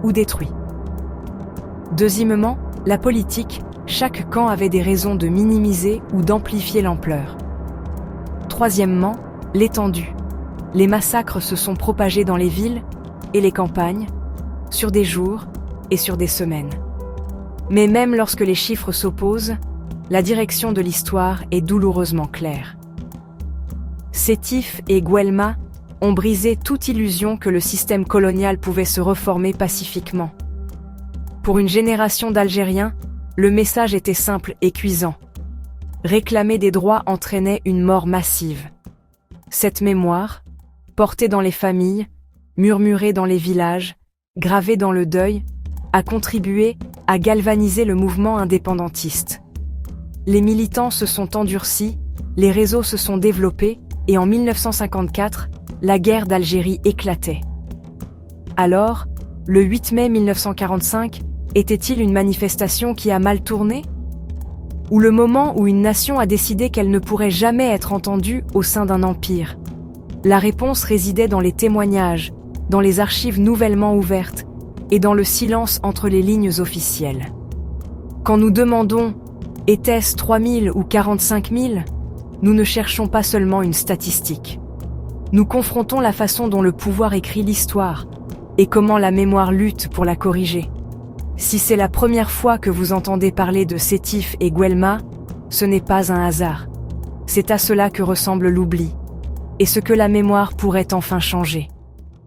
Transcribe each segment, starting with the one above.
ou détruits. Deuxièmement, la politique, chaque camp avait des raisons de minimiser ou d'amplifier l'ampleur. Troisièmement, l'étendue. Les massacres se sont propagés dans les villes et les campagnes, sur des jours et sur des semaines. Mais même lorsque les chiffres s'opposent, la direction de l'histoire est douloureusement claire. Sétif et Guelma ont brisé toute illusion que le système colonial pouvait se reformer pacifiquement. Pour une génération d'Algériens, le message était simple et cuisant. Réclamer des droits entraînait une mort massive. Cette mémoire, portée dans les familles, murmurée dans les villages, gravée dans le deuil, a contribué à galvaniser le mouvement indépendantiste. Les militants se sont endurcis, les réseaux se sont développés et en 1954, la guerre d'Algérie éclatait. Alors, le 8 mai 1945, était-il une manifestation qui a mal tourné? Ou le moment où une nation a décidé qu'elle ne pourrait jamais être entendue au sein d'un empire? La réponse résidait dans les témoignages, dans les archives nouvellement ouvertes et dans le silence entre les lignes officielles. Quand nous demandons « était-ce 3000 ou 45 000 ?», nous ne cherchons pas seulement une statistique. Nous confrontons la façon dont le pouvoir écrit l'histoire et comment la mémoire lutte pour la corriger. Si c'est la première fois que vous entendez parler de Sétif et Guelma, ce n'est pas un hasard. C'est à cela que ressemble l'oubli, et ce que la mémoire pourrait enfin changer.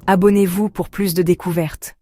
Abonnez-vous pour plus de découvertes.